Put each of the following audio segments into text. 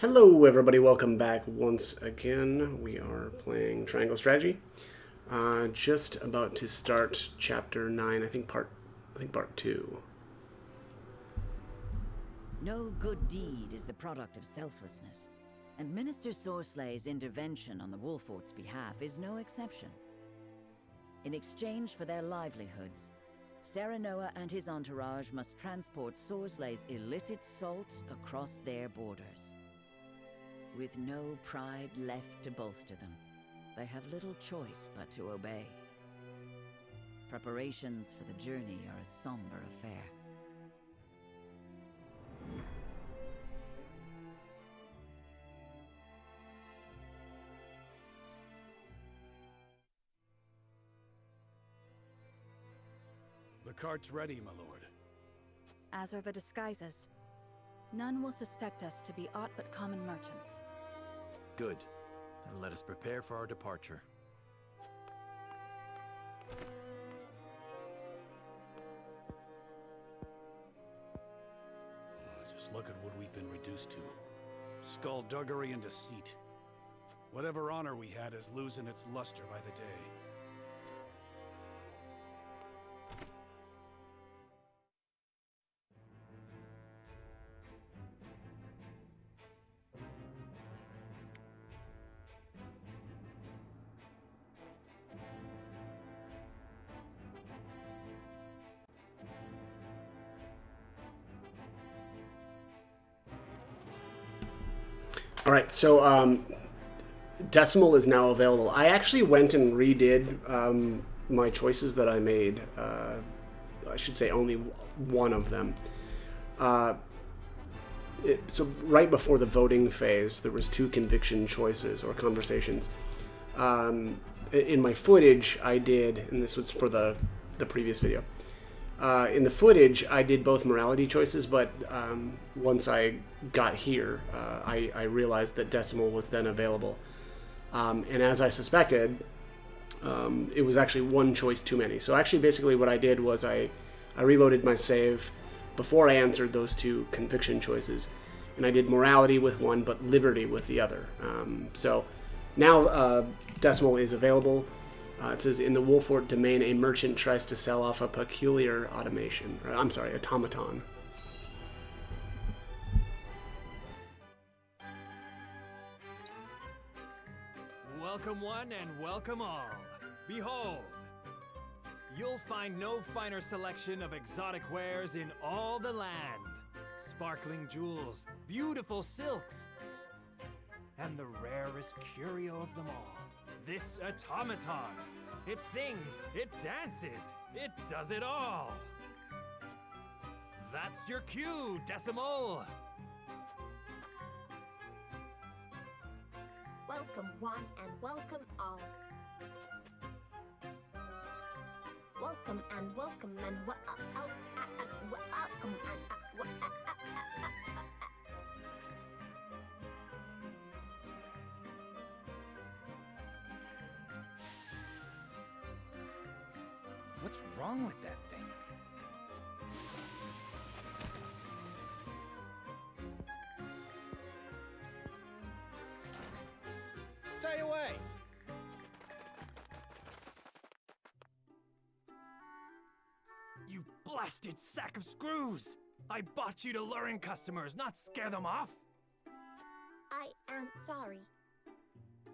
Hello everybody, welcome back once again. We are playing Triangle Strategy. Just about to start chapter 9, I think part 2. No good deed is the product of selflessness, and Minister Sorslay's intervention on the Wolfort's behalf is no exception. In exchange for their livelihoods, Serenoa and his entourage must transport Sorslay's illicit salt across their borders. With no pride left to bolster them, they have little choice but to obey. Preparations for the journey are a somber affair. The cart's ready, my lord. As are the disguises. None will suspect us to be aught but common merchants. Good. Then let us prepare for our departure. Just look at what we've been reduced to. Skullduggery and deceit. Whatever honor we had is losing its luster by the day. Alright, so Decimal is now available. I actually went and redid my choices that I made. I should say only one of them. So right before the voting phase, there was 2 conviction choices or conversations. In my footage, I did, and this was for the previous video. In the footage, I did both morality choices, but once I got here, I realized that Decimal was then available. And as I suspected, it was actually one choice too many. So actually, basically what I did was I reloaded my save before I answered those 2 conviction choices, and I did morality with one, but liberty with the other. So now Decimal is available. It says, in the Wolfort domain, a merchant tries to sell off a peculiar automaton. Welcome one and welcome all. Behold, you'll find no finer selection of exotic wares in all the land. Sparkling jewels, beautiful silks, and the rarest curio of them all. This automaton. It sings, it dances, it does it all. That's your cue, Decimal. Welcome one and welcome all. Welcome and welcome and welcome and What's wrong with that thing? Stay away! You blasted sack of screws! I bought you to lure in customers, not scare them off! I am sorry.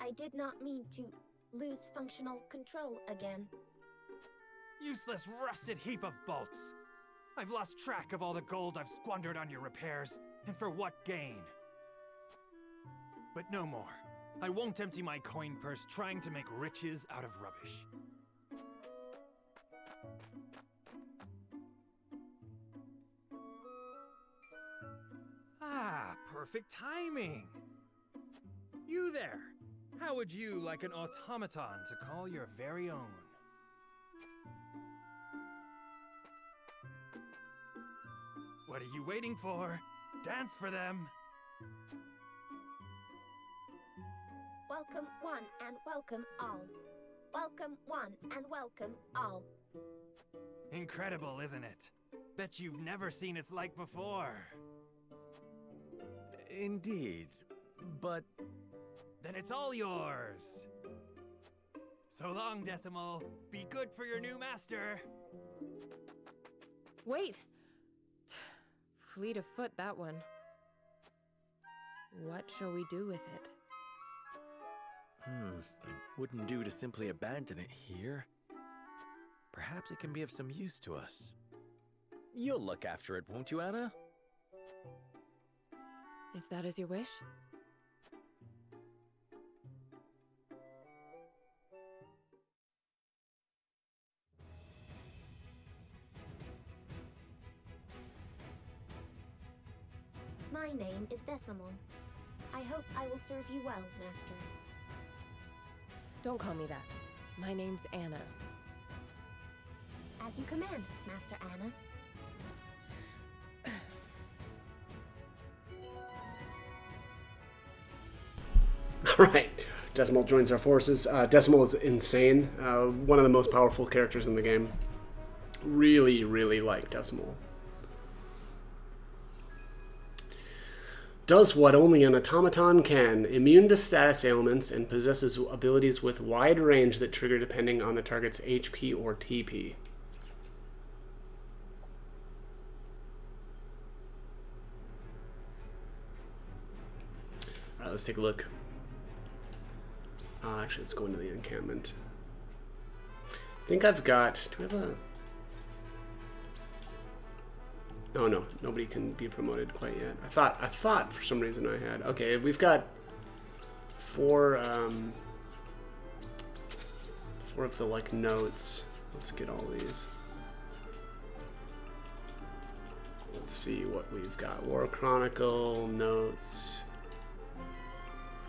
I did not mean to lose functional control again. Useless rusted heap of bolts! I've lost track of all the gold I've squandered on your repairs, and for what gain? But no more. I won't empty my coin purse trying to make riches out of rubbish. Ah, perfect timing! You there! How would you like an automaton to call your very own? What are you waiting for? Dance for them! Welcome one and welcome all. Welcome one and welcome all. Incredible, isn't it? Bet you've never seen its like before. Indeed. but... Then it's all yours. So long, Decimal. Be good for your new master. Wait! Fleet of foot, that one. What shall we do with it? It wouldn't do to simply abandon it here. Perhaps it can be of some use to us. You'll look after it, won't you, Anna? If that is your wish. My name is Decimal. I hope I will serve you well, Master. Don't call me that. My name's Anna. As you command, Master Anna. Alright, Decimal joins our forces. Decimal is insane. One of the most powerful characters in the game. Really, really like Decimal. Does what only an automaton can, immune to status ailments, and possesses abilities with wide range that trigger depending on the target's HP or TP. Alright, let's take a look. Actually, let's go into the encampment. I think I've got... Do we have a... Oh no, nobody can be promoted quite yet. I thought for some reason I had. Okay, we've got four of the like notes. Let's get all these. Let's see what we've got. War Chronicle, notes.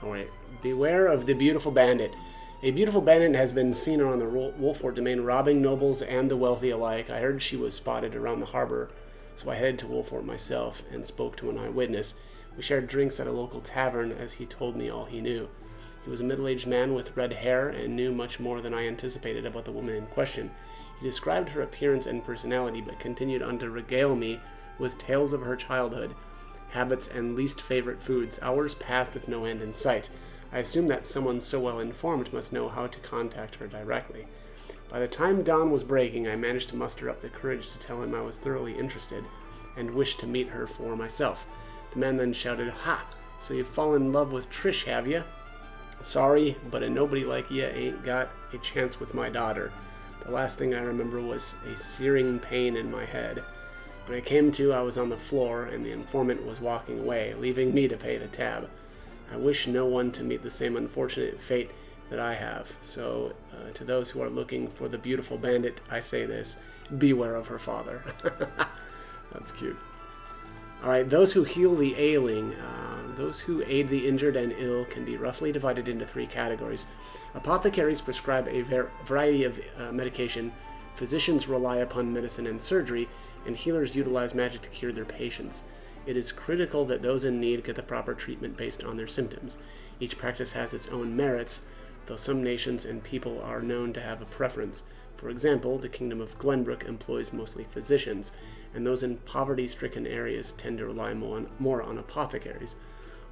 Oh wait, beware of the beautiful bandit. A beautiful bandit has been seen around the Wolfort domain, robbing nobles and the wealthy alike. I heard she was spotted around the harbor. So I headed to Wolfort myself and spoke to an eyewitness. We shared drinks at a local tavern as he told me all he knew. He was a middle-aged man with red hair and knew much more than I anticipated about the woman in question. He described her appearance and personality, but continued on to regale me with tales of her childhood, habits, and least favorite foods. Hours passed with no end in sight. I assumed that someone so well informed must know how to contact her directly. By the time dawn was breaking, I managed to muster up the courage to tell him I was thoroughly interested and wished to meet her for myself. The man then shouted, "Ha! So you've fallen in love with Trish, have you? Sorry, but a nobody like you ain't got a chance with my daughter." The last thing I remember was a searing pain in my head. When I came to, I was on the floor, and the informant was walking away, leaving me to pay the tab. I wish no one to meet the same unfortunate fate that I have. So, to those who are looking for the beautiful bandit, I say this: beware of her father. That's cute. Alright, those who heal the ailing, those who aid the injured and ill can be roughly divided into three categories. Apothecaries prescribe a variety of medication, physicians rely upon medicine and surgery, and healers utilize magic to cure their patients. It is critical that those in need get the proper treatment based on their symptoms. Each practice has its own merits, though some nations and people are known to have a preference. For example, the Kingdom of Glenbrook employs mostly physicians, and those in poverty-stricken areas tend to rely more on apothecaries.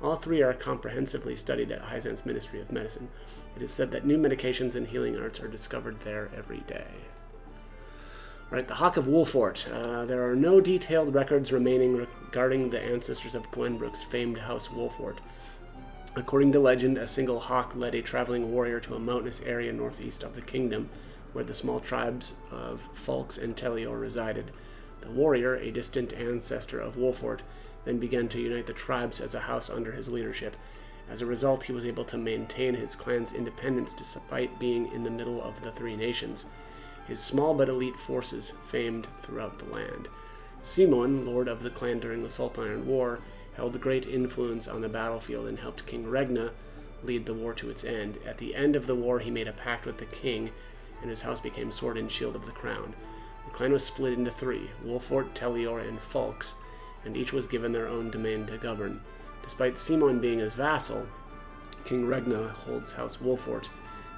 All three are comprehensively studied at Hyzan's Ministry of Medicine. It is said that new medications and healing arts are discovered there every day. Right, the Hawk of Wolfort. There are no detailed records remaining regarding the ancestors of Glenbrook's famed House Wolfort. According to legend, a single hawk led a traveling warrior to a mountainous area northeast of the kingdom, where the small tribes of Fulks and Telior resided. The warrior, a distant ancestor of Wolfort, then began to unite the tribes as a house under his leadership. As a result, he was able to maintain his clan's independence despite being in the middle of the three nations. His small but elite forces famed throughout the land. Simon, lord of the clan during the Salt Iron War, held great influence on the battlefield and helped King Regna lead the war to its end. At the end of the war, he made a pact with the king, and his house became sword and shield of the crown. The clan was split into three: Wolfort, Telior, and Fulks, and each was given their own domain to govern. Despite Simon being his vassal, King Regna holds House Wolfort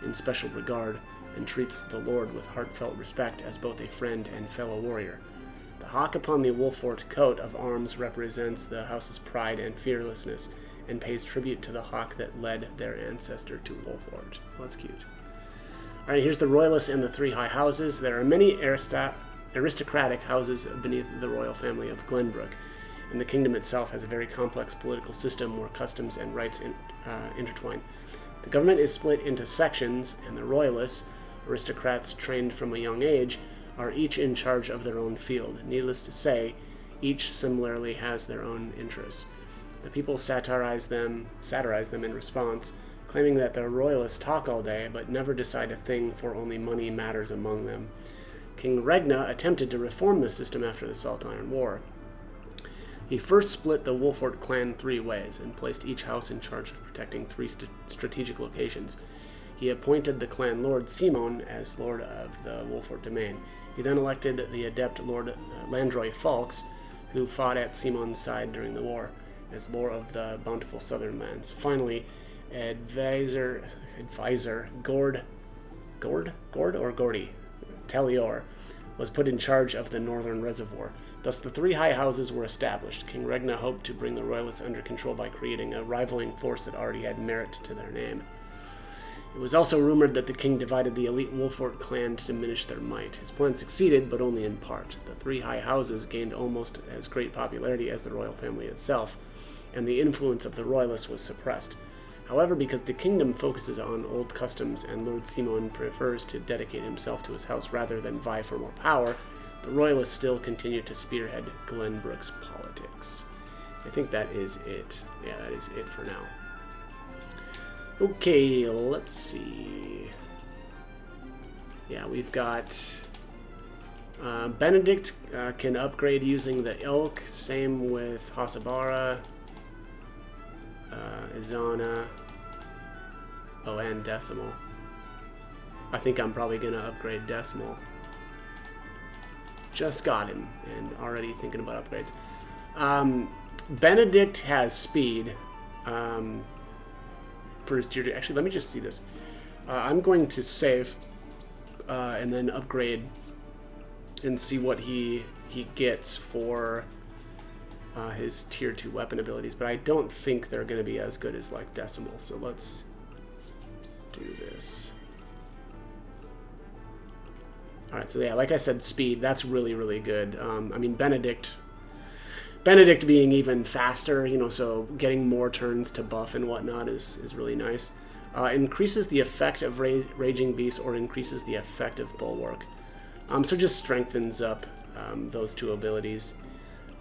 in special regard and treats the lord with heartfelt respect as both a friend and fellow warrior. The hawk upon the Wolfort coat of arms represents the house's pride and fearlessness, and pays tribute to the hawk that led their ancestor to Wolfort. Well, that's cute. Alright, here's the Royalists and the three high houses. There are many aristocratic houses beneath the royal family of Glenbrook, and the kingdom itself has a very complex political system where customs and rights intertwine. The government is split into sections, and the Royalists, aristocrats trained from a young age, are each in charge of their own field. Needless to say, each similarly has their own interests. The people satirize them in response, claiming that the Royalists talk all day but never decide a thing, for only money matters among them. King Regna attempted to reform the system after the Saltire War. He first split the Wolfort clan 3 ways and placed each house in charge of protecting 3 strategic locations. He appointed the clan Lord Simon as Lord of the Wolfort domain. He then elected the adept Lord Landroy Falks, who fought at Simon's side during the war, as Lord of the bountiful southern lands. Finally, advisor Gordy Talior was put in charge of the northern reservoir. Thus the 3 high houses were established. King Regna hoped to bring the Royalists under control by creating a rivaling force that already had merit to their name. It was also rumored that the king divided the elite Wolfort clan to diminish their might. His plan succeeded, but only in part. The 3 high houses gained almost as great popularity as the royal family itself, and the influence of the Royalists was suppressed. However, because the kingdom focuses on old customs and Lord Simon prefers to dedicate himself to his house rather than vie for more power, the Royalists still continue to spearhead Glenbrook's politics. I think that is it. Yeah, that is it for now. Okay, let's see. Yeah, we've got Benedict can upgrade using the Ilk. Same with Hasabara, Izana, and Decimal. I think I'm probably going to upgrade Decimal. Just got him, and already thinking about upgrades. Benedict has speed. For his tier 2. Actually, let me just see this. I'm going to save and then upgrade and see what he gets for his tier 2 weapon abilities, but I don't think they're going to be as good as like Decimal, so let's do this. Alright, so yeah, like I said, speed, that's really, really good. I mean, Benedict being even faster, you know, so getting more turns to buff and whatnot is really nice. Increases the effect of Raging Beast or increases the effect of Bulwark. So just strengthens up those 2 abilities.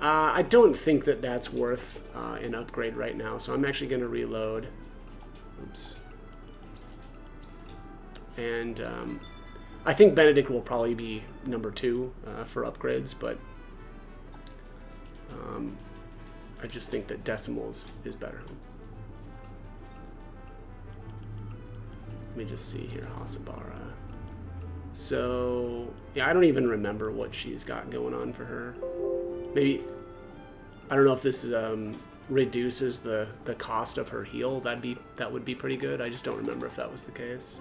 I don't think that that's worth an upgrade right now, so I'm actually going to reload. Oops. And I think Benedict will probably be number 2 for upgrades, but I just think that Decimals is better. Let me just see here, Hasabara. So, yeah, I don't even remember what she's got going on for her. Maybe, I don't know if this reduces the cost of her heal. That would be pretty good. I just don't remember if that was the case.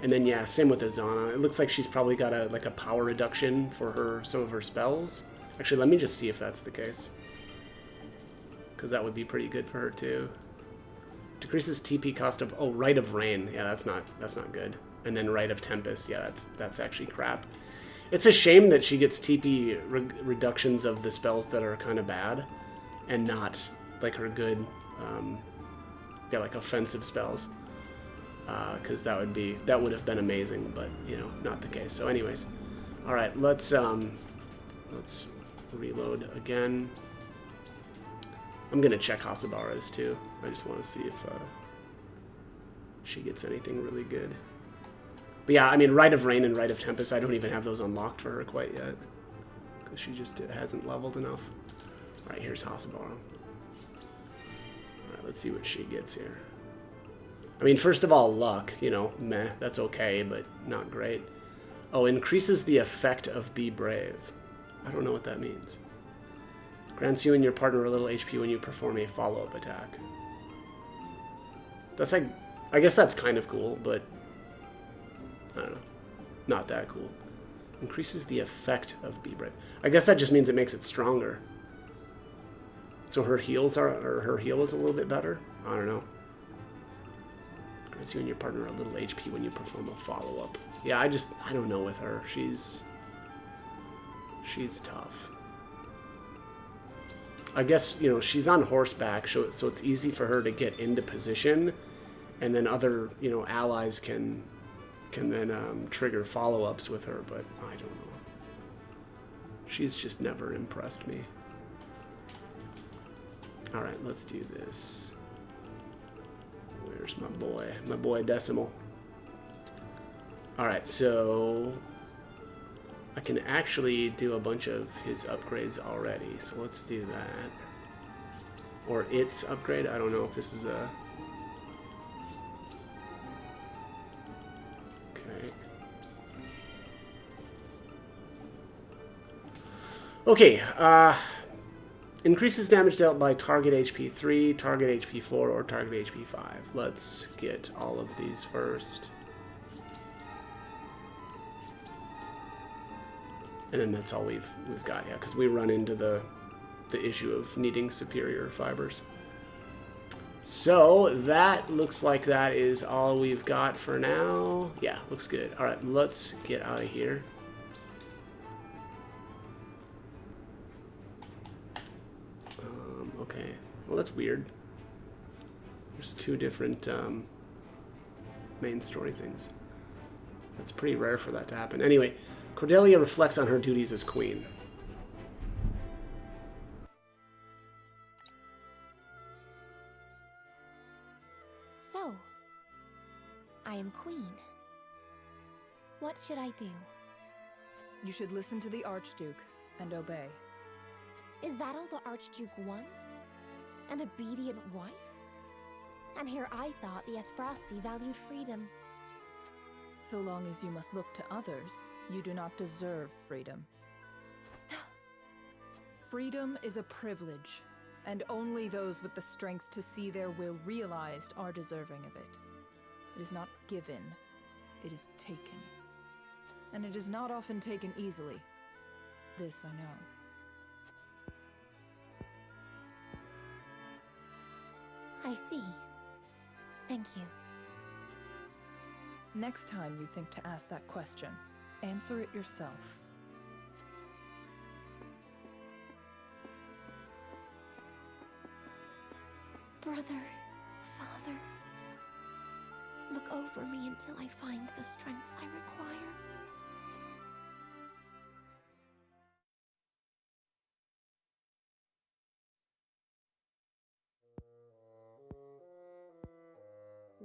And then, yeah, same with Izana. It looks like she's probably got a power reduction for some of her spells. Actually, let me just see if that's the case, because that would be pretty good for her too. Decreases TP cost of Rite of Rain. Yeah, that's not good. And then Rite of Tempest. Yeah, that's actually crap. It's a shame that she gets TP reductions of the spells that are kind of bad, and not like her good, like offensive spells. Because that would have been amazing, but you know, not the case. So, anyways, all right, let's reload again. I'm gonna check Hasabara's too. I just want to see if she gets anything really good. But yeah, I mean, Rite of Rain and Rite of Tempest, I don't even have those unlocked for her quite yet, because she just hasn't leveled enough. All right, here's Hasabara. All right, let's see what she gets here. I mean, first of all, luck, you know, meh, that's okay, but not great. Oh, increases the effect of Be Brave. I don't know what that means. Grants you and your partner a little HP when you perform a follow-up attack. That's like, I guess that's kind of cool, but I don't know. Not that cool. Increases the effect of Be Brave. I guess that just means it makes it stronger. So her heals are, or her heal is a little bit better? I don't know. Grants you and your partner a little HP when you perform a follow-up. Yeah, I don't know with her. She's tough. I guess, you know, she's on horseback, so it's easy for her to get into position, and then other, you know, allies can then trigger follow-ups with her, but I don't know. She's just never impressed me. Alright, let's do this. Where's my boy? My boy Decimal. Alright, so I can actually do a bunch of his upgrades already, so let's do that. Or its upgrade, I don't know if this is a... Okay, increases damage dealt by target HP 3, target HP 4, or target HP 5. Let's get all of these first. And then that's all we've got, yeah, because we run into the issue of needing superior fibers. So that looks like that is all we've got for now. Yeah, looks good. All right, let's get out of here. Okay, well that's weird. There's two different main story things. That's pretty rare for that to happen. Anyway, Cordelia reflects on her duties as queen. So, I am queen. What should I do? You should listen to the Archduke and obey. Is that all the Archduke wants? An obedient wife? And here I thought the Esfrosti valued freedom. So long as you must look to others, you do not deserve freedom. Freedom is a privilege, and only those with the strength to see their will realized are deserving of it. It is not given, it is taken. And it is not often taken easily. This I know. I see. Thank you. Next time you think to ask that question, answer it yourself. Brother, father, look over me until I find the strength I require.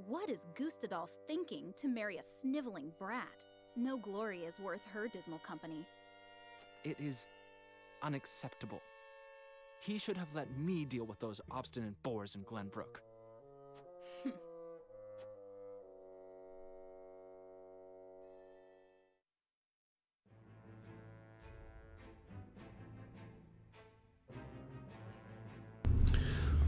What is Gustadolf thinking to marry a sniveling brat? No glory is worth her dismal company. It is unacceptable. He should have let me deal with those obstinate boors in Glenbrook.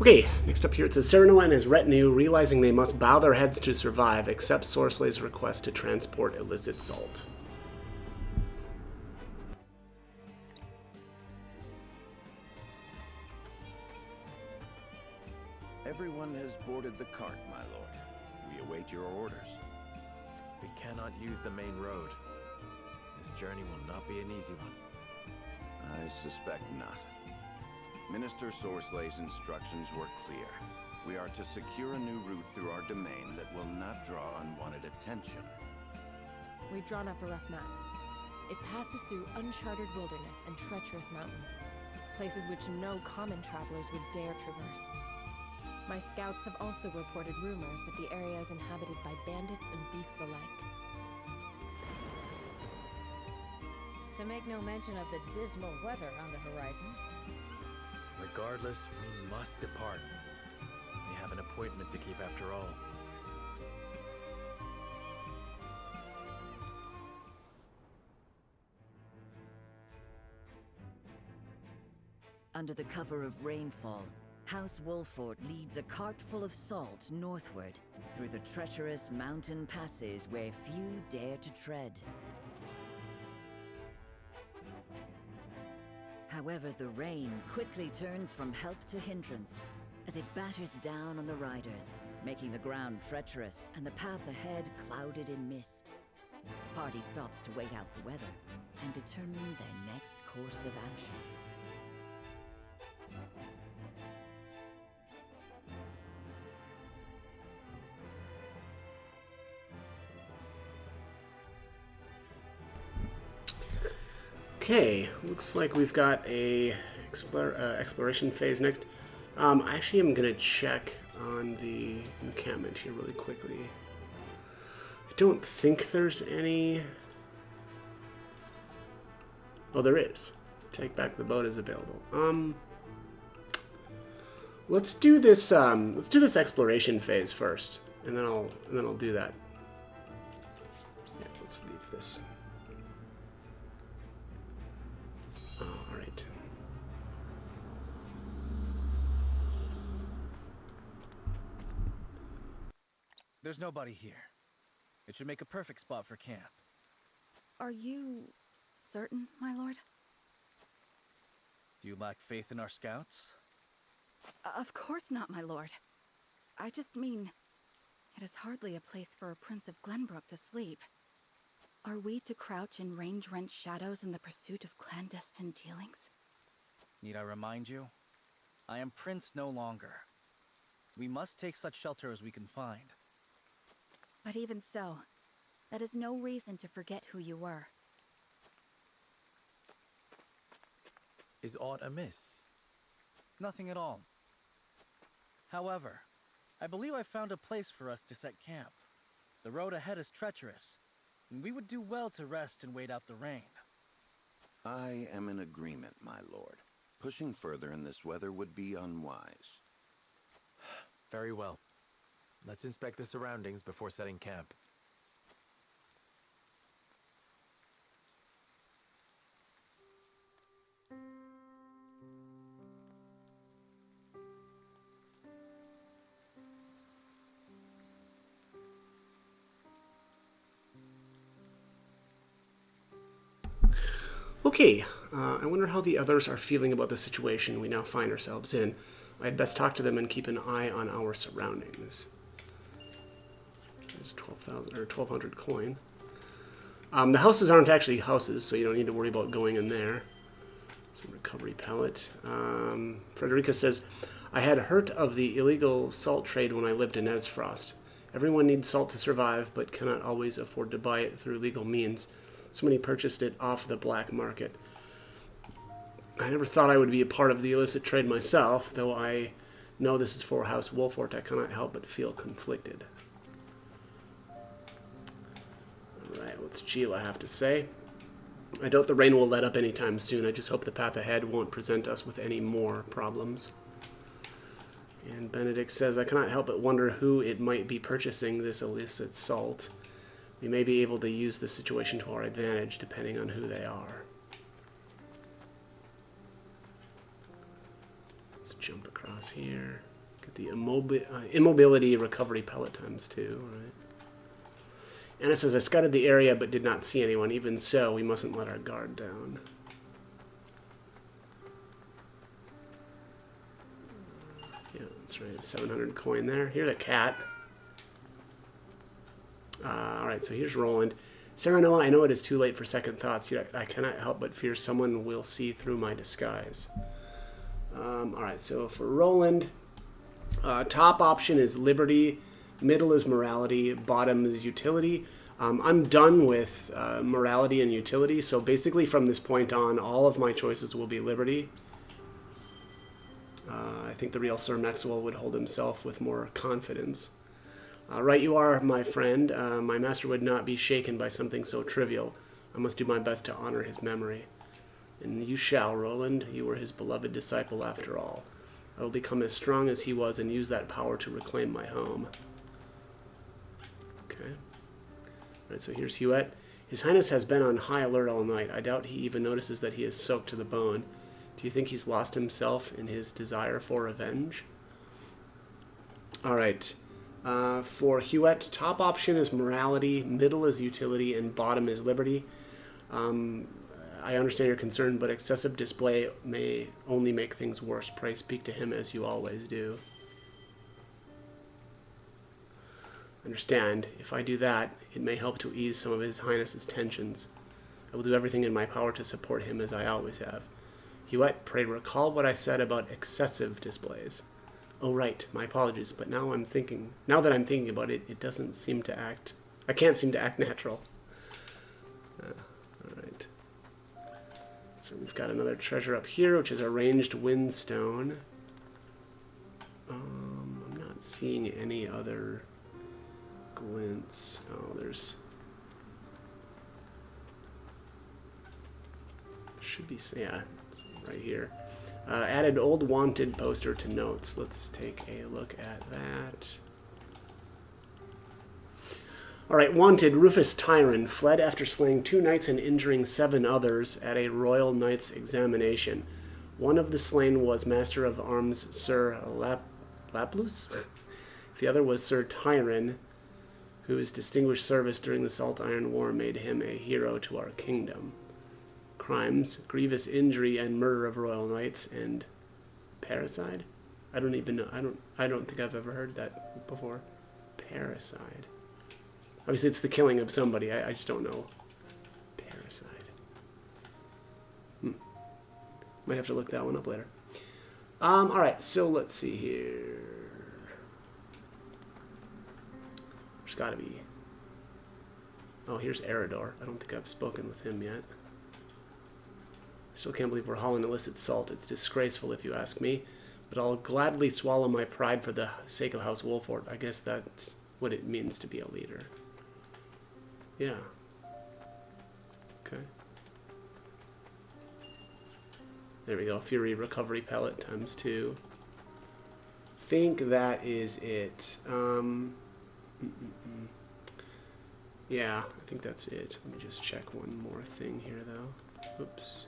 Okay, next up here it says Cyrano and his retinue, realizing they must bow their heads to survive, accept Sorslay's request to transport illicit salt. Everyone has boarded the cart, my lord. We await your orders. We cannot use the main road. This journey will not be an easy one. I suspect not. Minister Sorslay's instructions were clear. We are to secure a new route through our domain that will not draw unwanted attention. We've drawn up a rough map. It passes through uncharted wilderness and treacherous mountains, places which no common travelers would dare traverse. My scouts have also reported rumors that the area is inhabited by bandits and beasts alike. To make no mention of the dismal weather on the horizon. Regardless, we must depart. We have an appointment to keep after all. Under the cover of rainfall, House Wolfort leads a cart full of salt northward through the treacherous mountain passes where few dare to tread. However, the rain quickly turns from help to hindrance as it batters down on the riders, making the ground treacherous and the path ahead clouded in mist. Party stops to wait out the weather and determine their next course of action. Okay, looks like we've got a exploration phase next. I actually am going to check on the encampment here really quickly. I don't think there's any... Oh, there is. Take back the boat is available. Let's do this exploration phase first, and then I'll do that. Yeah, let's leave this. All right. There's nobody here. It should make a perfect spot for camp. Are you certain, my lord? Do you lack faith in our scouts? Of course not, my lord. I just mean, it is hardly a place for a Prince of Glenbrook to sleep. Are we to crouch in range-rent shadows in the pursuit of clandestine dealings? Need I remind you? I am Prince no longer. We must take such shelter as we can find. But even so, that is no reason to forget who you were. Is aught amiss? Nothing at all. However, I believe I found a place for us to set camp. The road ahead is treacherous, and we would do well to rest and wait out the rain. I am in agreement, my lord. Pushing further in this weather would be unwise. Very well. Let's inspect the surroundings before setting camp. Okay, I wonder how the others are feeling about the situation we now find ourselves in. I'd best talk to them and keep an eye on our surroundings. There's 12,000 or 1,200 coin. The houses aren't actually houses, so you don't need to worry about going in there. Some recovery pellet. Frederica says, I had heard of the illegal salt trade when I lived in Esfrost. Everyone needs salt to survive, but cannot always afford to buy it through legal means. Somebody purchased it off the black market. I never thought I would be a part of the illicit trade myself, though I know this is for House Wolfort. I cannot help but feel conflicted. Alright, what's Gila have to say? I doubt the rain will let up anytime soon. I just hope the path ahead won't present us with any more problems. And Benedict says, I cannot help but wonder who it might be purchasing this illicit salt. We may be able to use the situation to our advantage, depending on who they are. Let's jump across here. Get the immobility recovery pellet times 2, right? Anna says, I scouted the area but did not see anyone. Even so, we mustn't let our guard down. Yeah, that's right. 700 coin there. Here's a cat. Alright, so here's Roland. Serenoa, I know it is too late for second thoughts, yet I cannot help but fear someone will see through my disguise. Alright, so for Roland, top option is Liberty, middle is Morality, bottom is Utility. I'm done with Morality and Utility, so basically from this point on, all of my choices will be Liberty. I think the real Sir Maxwell would hold himself with more confidence. Right you are, my friend. My master would not be shaken by something so trivial. I must do my best to honor his memory. And you shall, Roland. You were his beloved disciple after all. I will become as strong as he was and use that power to reclaim my home. Okay. Alright, so here's Huet. His Highness has been on high alert all night. I doubt he even notices that he is soaked to the bone. Do you think he's lost himself in his desire for revenge? Alright. For Huet, top option is Morality, middle is Utility, and bottom is Liberty. I understand your concern, but excessive display may only make things worse. Pray speak to him as you always do. Understand, if I do that, it may help to ease some of His Highness's tensions. I will do everything in my power to support him as I always have. Hewitt, pray recall what I said about excessive displays. Oh, right, my apologies, but now that I'm thinking about it, it doesn't seem to act... I can't seem to act natural. Alright. So we've got another treasure up here, which is a ranged windstone. I'm not seeing any other glints. Oh, there's... Should be... Yeah, it's right here. Added old wanted poster to notes. Let's take a look at that. Alright, wanted Rufus Tyron fled after slaying 2 knights and injuring 7 others at a royal knight's examination. One of the slain was Master of Arms Sir Laplus. The other was Sir Tyron, whose distinguished service during the Salt Iron War made him a hero to our kingdom. Crimes, grievous injury and murder of royal knights, and parricide? I don't even know. I don't think I've ever heard that before. Parricide. Obviously it's the killing of somebody. I just don't know. Parricide. Might have to look that one up later. Alright, so let's see here. There's gotta be... Oh, here's Eridor. I don't think I've spoken with him yet. I still can't believe we're hauling illicit salt. It's disgraceful if you ask me, but I'll gladly swallow my pride for the sake of House Wolford. I guess that's what it means to be a leader. Yeah. Okay. There we go. Fury recovery pellet times 2. Think that is it. Yeah, I think that's it. Let me just check one more thing here, though. Oops.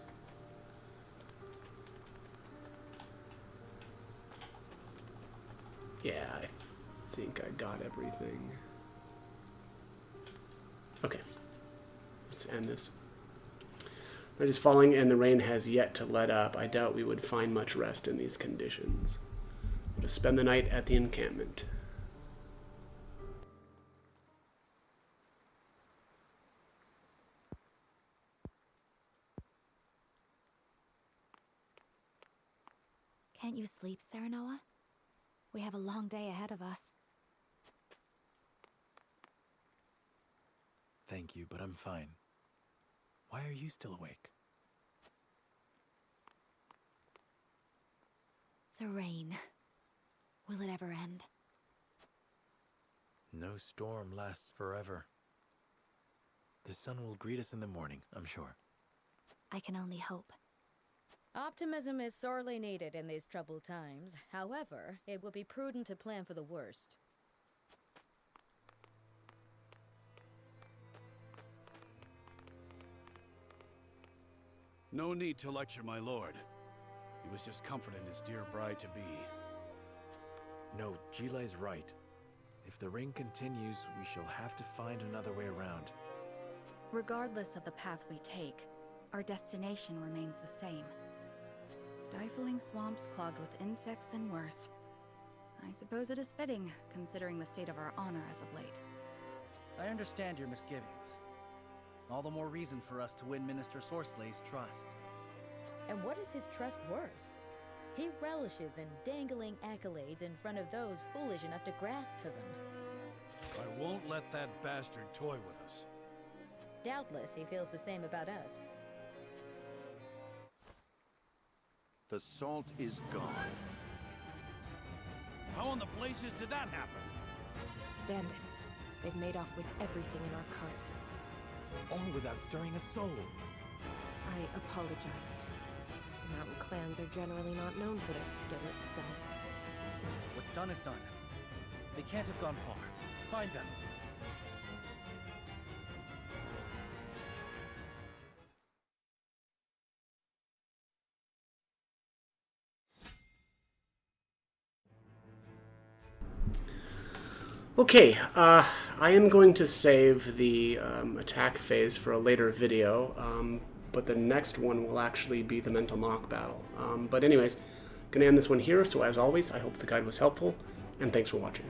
Yeah, I think I got everything. Okay. Let's end this. Night is falling and the rain has yet to let up. I doubt we would find much rest in these conditions. We'll spend the night at the encampment. Can't you sleep, Serenoa? We have a long day ahead of us. Thank you, but I'm fine. Why are you still awake? The rain. Will it ever end? No storm lasts forever. The sun will greet us in the morning, I'm sure. I can only hope. Optimism is sorely needed in these troubled times. However, it would be prudent to plan for the worst. No need to lecture my lord. He was just comforting his dear bride-to-be. No, Gilai's right. If the rain continues, we shall have to find another way around. Regardless of the path we take, our destination remains the same. Stifling swamps clogged with insects and worse. I suppose it is fitting, considering the state of our honor as of late. I understand your misgivings. All the more reason for us to win Minister Sorslay's trust. And what is his trust worth? He relishes in dangling accolades in front of those foolish enough to grasp for them. I won't let that bastard toy with us. Doubtless he feels the same about us. The salt is gone. How in the blazes did that happen? Bandits. They've made off with everything in our cart. All without stirring a soul. I apologize. Mountain clans are generally not known for their skill at stealth. What's done is done. They can't have gone far. Find them. Okay, I am going to save the attack phase for a later video. but the next one will actually be the mental mock battle. But anyways, gonna end this one here. So as always, I hope the guide was helpful, and thanks for watching.